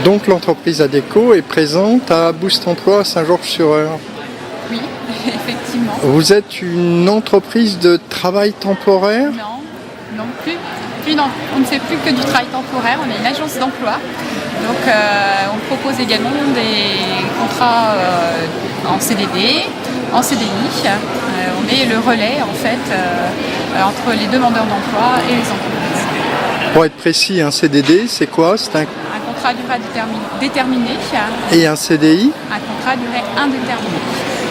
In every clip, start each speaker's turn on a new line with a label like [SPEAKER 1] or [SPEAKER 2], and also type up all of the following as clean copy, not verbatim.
[SPEAKER 1] Donc l'entreprise ADECO est présente à Boost Emploi à Saint-Georges-sur-Eure.
[SPEAKER 2] Oui, effectivement.
[SPEAKER 1] Vous êtes une entreprise de travail temporaire?
[SPEAKER 2] Non, non, on ne fait plus que du travail temporaire, on est une agence d'emploi. Donc on propose également des contrats en CDD, en CDI. On est le relais en fait entre les demandeurs d'emploi et les entreprises.
[SPEAKER 1] Pour être précis, un CDD, c'est quoi? C'est
[SPEAKER 2] un contrat à durée déterminée.
[SPEAKER 1] Et un CDI?
[SPEAKER 2] Un contrat à durée indéterminée.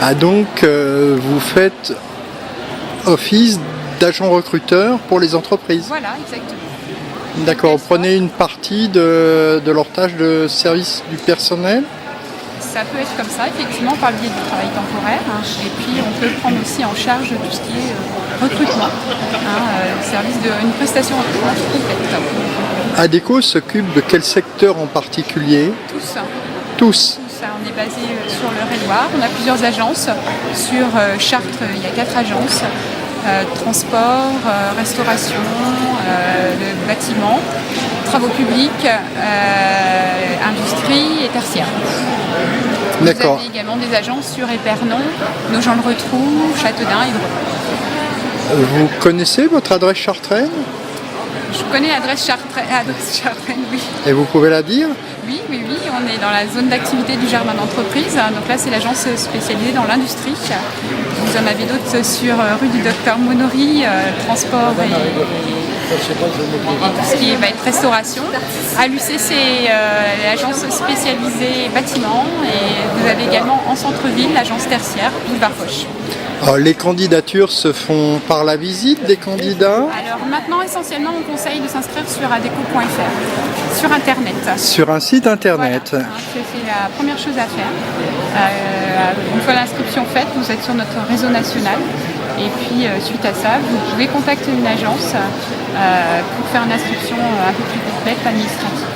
[SPEAKER 1] Ah donc vous faites office d'agent recruteur pour les entreprises?
[SPEAKER 2] Voilà, exactement.
[SPEAKER 1] D'accord, vous prenez une partie de leur tâche de service du personnel?
[SPEAKER 2] Ça peut être comme ça, effectivement, par le biais du travail temporaire. Et puis on peut prendre aussi en charge tout ce qui est recrutement, service d'une prestation recrutement complète.
[SPEAKER 1] ADECO s'occupe de quel secteur en particulier? Tous.
[SPEAKER 2] On est basé sur l'Eure-et-Loir. On a plusieurs agences. Sur Chartres, il y a 4 agences. Transport, restauration, le bâtiment, travaux publics, industrie et tertiaire.
[SPEAKER 1] D'accord.
[SPEAKER 2] Vous avez également des agences sur Épernon, Nogent-le-Rotrou, Châteaudun et Dreux.
[SPEAKER 1] Vous connaissez votre adresse chartraine?
[SPEAKER 2] Je connais l'adresse chartraine, oui.
[SPEAKER 1] Et vous pouvez la dire?
[SPEAKER 2] Oui, on est dans la zone d'activité du jardin d'entreprise. Donc là, c'est l'agence spécialisée dans l'industrie. Vous en avez d'autres sur rue du Docteur Monory, transport et tout ce qui va être restauration. À l'UC, c'est l'agence spécialisée bâtiment. Et vous avez également en centre-ville l'agence tertiaire, Boulevard Foch.
[SPEAKER 1] Alors, les candidatures se font par la visite des candidats?
[SPEAKER 2] Alors maintenant, essentiellement, on conseille de s'inscrire sur adeco.fr, sur Internet.
[SPEAKER 1] Sur un site Internet.
[SPEAKER 2] Voilà, c'est la première chose à faire. Une fois l'inscription faite, vous êtes sur notre réseau national. Et puis, suite à ça, vous pouvez contacter une agence pour faire une inscription un peu plus complète, administrative.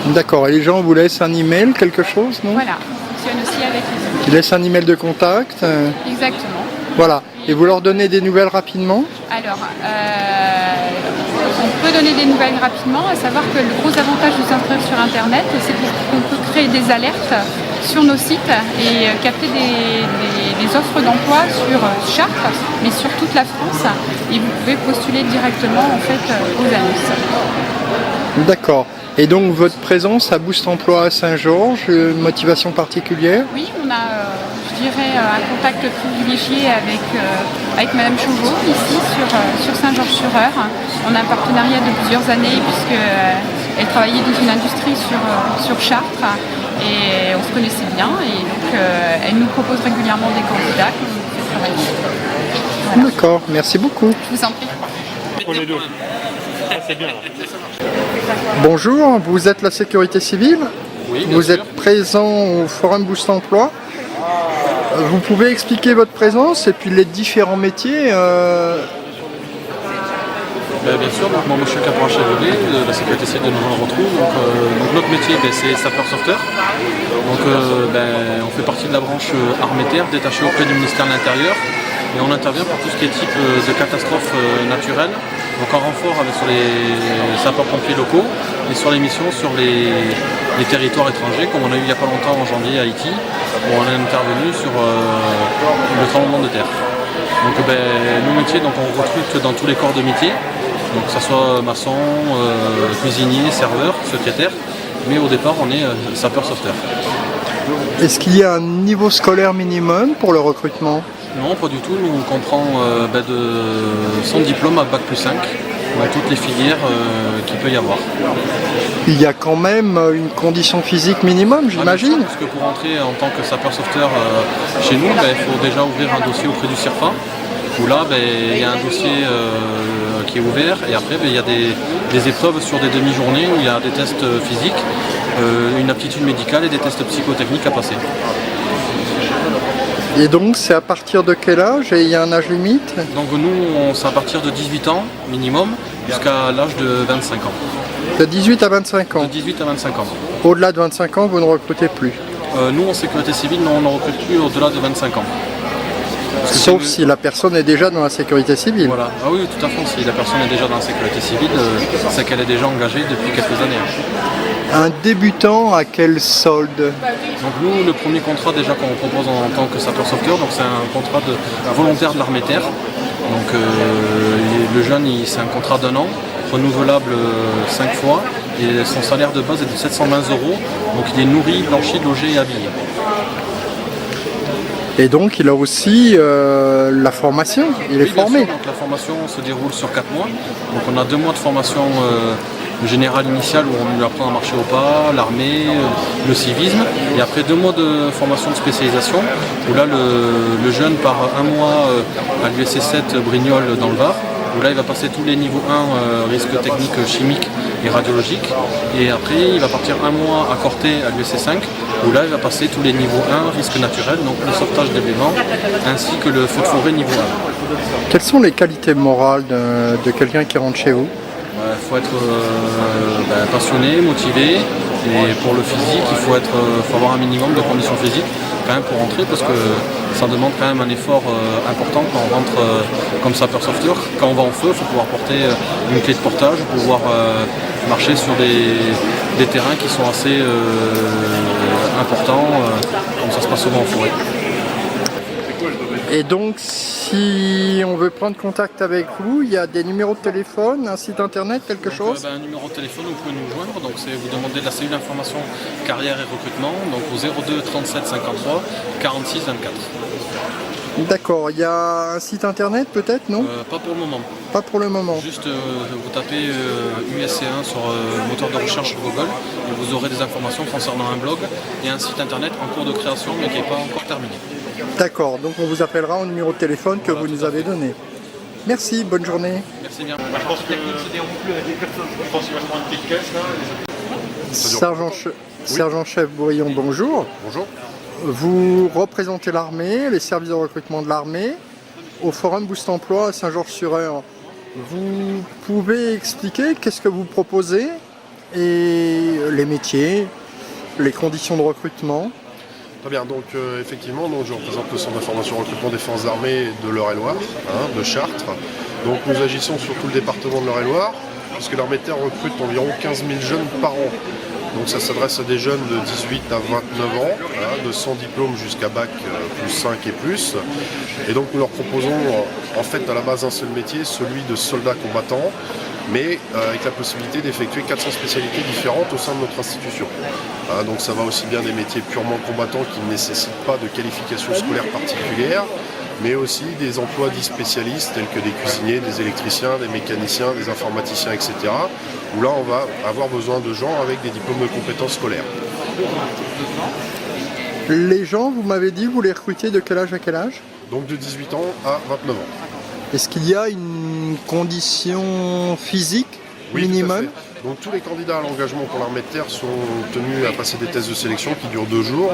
[SPEAKER 1] D'accord. Et les gens vous laissent un email, quelque chose, non?
[SPEAKER 2] Voilà, on fonctionne aussi avec les autres.
[SPEAKER 1] Ils laissent un email de contact.
[SPEAKER 2] Exactement.
[SPEAKER 1] Voilà. Et vous leur donnez des nouvelles rapidement?
[SPEAKER 2] Alors, on peut donner des nouvelles rapidement, à savoir que le gros avantage de s'inscrire sur Internet, c'est qu'on peut créer des alertes sur nos sites et capter des offres d'emploi sur Chartres, mais sur toute la France. Et vous pouvez postuler directement en fait aux annonces.
[SPEAKER 1] D'accord. Et donc votre présence à Boost Emploi à Saint-Georges, motivation particulière?
[SPEAKER 2] Oui, on a, je dirais, un contact privilégié avec Madame Chauveau ici sur Saint-Georges-sur-Eure. On a un partenariat de plusieurs années puisqu'elle travaillait dans une industrie sur Chartres et on se connaissait bien et donc elle nous propose régulièrement des candidats qu'on fait travailler. Voilà.
[SPEAKER 1] D'accord, merci beaucoup.
[SPEAKER 2] Je vous en prie.
[SPEAKER 3] Pour les deux. Ah, c'est bien.
[SPEAKER 1] Bonjour, vous êtes la sécurité civile?
[SPEAKER 3] Oui, bien
[SPEAKER 1] vous
[SPEAKER 3] sûr.
[SPEAKER 1] êtes présent au Forum Boost Emploi. Vous pouvez expliquer votre présence et puis les différents métiers
[SPEAKER 3] Bien sûr, donc, moi je suis caporal chevalier de la sécurité civile de Nogent-le-Rotrou. Donc notre métier c'est sapeur-sauveteur. Donc on fait partie de la branche armée-terre détachée auprès du ministère de l'Intérieur. Et on intervient pour tout ce qui est type de catastrophes naturelles. Donc en renfort sur les sapeurs-pompiers locaux et sur les missions sur les territoires étrangers, comme on a eu il n'y a pas longtemps en janvier à Haïti, où on est intervenu sur le tremblement de terre. Donc nos métiers, donc, on recrute dans tous les corps de métier, donc que ce soit maçon, cuisinier, serveur, secrétaire, mais au départ on est sapeur-sauveteur.
[SPEAKER 1] Est-ce qu'il y a un niveau scolaire minimum pour le recrutement?
[SPEAKER 3] Non, pas du tout. Nous, on comprend de son diplôme à Bac+5 dans toutes les filières qu'il peut y avoir.
[SPEAKER 1] Il y a quand même une condition physique minimum, j'imagine?
[SPEAKER 3] Parce que pour entrer en tant que sapeur-sauveteur chez nous, il faut déjà ouvrir un dossier auprès du CIRFA, où là, il y a un dossier qui est ouvert, et après, il y a des épreuves sur des demi-journées où il y a des tests physiques, une aptitude médicale et des tests psychotechniques à passer.
[SPEAKER 1] Et donc, c'est à partir de quel âge? Et il y a un âge limite?
[SPEAKER 3] Donc nous, c'est à partir de 18 ans minimum jusqu'à l'âge de 25 ans.
[SPEAKER 1] De 18 à 25 ans?
[SPEAKER 3] De 18 à 25 ans.
[SPEAKER 1] Au-delà de 25 ans, vous ne recrutez plus?
[SPEAKER 3] Nous, en sécurité civile, on ne recrute plus au-delà de 25 ans.
[SPEAKER 1] Sauf si la personne est déjà dans la sécurité civile.
[SPEAKER 3] Voilà. Ah oui, tout à fait. Si la personne est déjà dans la sécurité civile, c'est qu'elle est déjà engagée depuis quelques années.
[SPEAKER 1] Un débutant à quel solde?
[SPEAKER 3] Donc nous, le premier contrat déjà qu'on propose en tant que sapeur-sauveteur, donc c'est un contrat de volontaire de l'armée de terre. Donc le jeune, c'est un contrat d'1 an, renouvelable 5 fois, et son salaire de base est de 720 €. Donc il est nourri, blanchi, logé et habillé.
[SPEAKER 1] Et donc il a aussi la formation, il est
[SPEAKER 3] Oui, bien
[SPEAKER 1] formé.
[SPEAKER 3] sûr, donc la formation se déroule sur 4 mois. Donc on a 2 mois de formation générale initiale où on lui apprend à marcher au pas, l'armée, le civisme. Et après 2 mois de formation de spécialisation où là le jeune part 1 mois à l'USC 7 Brignoles dans le Var. Où là il va passer tous les niveaux 1 risques techniques chimiques et radiologiques. Et après il va partir 1 mois à Corté à l'USC 5 où là il va passer tous les niveaux 1 risques naturels, donc le sauvetage des vivants ainsi que le feu de forêt niveau 1.
[SPEAKER 1] Quelles sont les qualités morales de quelqu'un qui rentre chez vous?
[SPEAKER 3] Il faut être passionné, motivé, et pour le physique il faut avoir un minimum de conditions physiques quand même pour rentrer, parce que ça demande quand même un effort important quand on rentre comme sapeur-sauveteur. Quand on va en feu, il faut pouvoir porter une clé de portage, pouvoir marcher sur des terrains qui sont assez importants, comme ça se passe souvent en forêt.
[SPEAKER 1] Et donc, si on veut prendre contact avec vous, il y a des numéros de téléphone, un site internet, quelque chose?
[SPEAKER 3] Un numéro de téléphone, vous pouvez nous joindre. Donc, vous demandez la cellule d'information carrière et recrutement, donc au 02 37 53 46 24.
[SPEAKER 1] D'accord, il y a un site internet peut-être, non?
[SPEAKER 3] Pas pour le moment.
[SPEAKER 1] Pas pour le moment.
[SPEAKER 3] Juste vous tapez USC1 sur le moteur de recherche Google et vous aurez des informations concernant un blog et un site internet en cours de création mais qui n'est pas encore terminé.
[SPEAKER 1] D'accord, donc on vous appellera au numéro de téléphone que vous nous avez donné. Merci, bonne journée.
[SPEAKER 3] Merci bien.
[SPEAKER 4] Je pense qu'il va se prendre une petite caisse là.
[SPEAKER 1] Sergent-chef Bourillon, bonjour.
[SPEAKER 4] Bonjour.
[SPEAKER 1] Vous représentez l'armée, les services de recrutement de l'armée, au Forum Boost Emploi à Saint-Georges-sur-Eure. Vous pouvez expliquer qu'est-ce que vous proposez et les métiers, les conditions de recrutement?
[SPEAKER 4] Très bien, donc effectivement, je représente le centre d'information recrutement des forces armées de l'Eure-et-Loire, de Chartres. Donc nous agissons sur tout le département de l'Eure-et-Loire, puisque l'armée de terre recrute environ 15 000 jeunes par an. Donc ça s'adresse à des jeunes de 18 à 29 ans, de 100 diplômes jusqu'à bac plus 5 et plus. Et donc nous leur proposons en fait à la base un seul métier, celui de soldat combattant, mais avec la possibilité d'effectuer 400 spécialités différentes au sein de notre institution. Donc ça va aussi bien des métiers purement combattants qui ne nécessitent pas de qualification scolaire particulière, mais aussi des emplois dits spécialistes tels que des cuisiniers, des électriciens, des mécaniciens, des informaticiens, etc. Où là on va avoir besoin de gens avec des diplômes de compétences scolaires.
[SPEAKER 1] Les gens, vous m'avez dit, vous les recrutez de quel âge à quel âge?
[SPEAKER 4] Donc de 18 ans à 29 ans.
[SPEAKER 1] Est-ce qu'il y a une condition physique minimum?
[SPEAKER 4] Tout à fait. Donc tous les candidats à l'engagement pour l'armée de terre sont tenus à passer des tests de sélection qui durent 2 jours.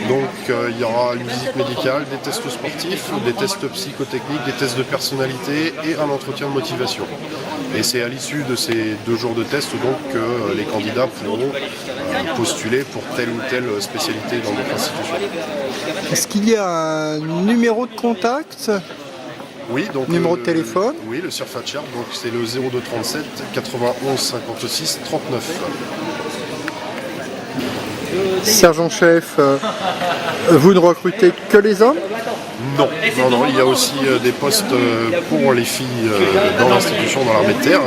[SPEAKER 4] Donc il y aura une visite médicale, des tests sportifs, des tests psychotechniques, des tests de personnalité et un entretien de motivation. Et c'est à l'issue de ces 2 jours de tests donc que les candidats pourront postuler pour telle ou telle spécialité dans notre institution.
[SPEAKER 1] Est-ce qu'il y a un numéro de contact?
[SPEAKER 4] Oui, donc
[SPEAKER 1] numéro de téléphone?
[SPEAKER 4] Oui, le Surfatchat, donc c'est le 02 37 91 56 39.
[SPEAKER 1] Sergent-chef, vous ne recrutez que les hommes?
[SPEAKER 4] Non, il y a aussi des postes pour les filles dans l'institution, dans l'armée de terre.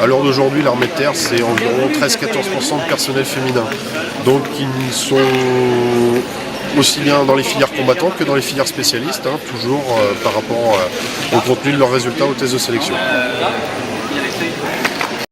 [SPEAKER 4] À l'heure d'aujourd'hui, l'armée de terre, c'est environ 13-14% de personnel féminin. Donc ils sont aussi bien dans les filières combattantes que dans les filières spécialistes, toujours par rapport au contenu de leurs résultats aux tests de sélection.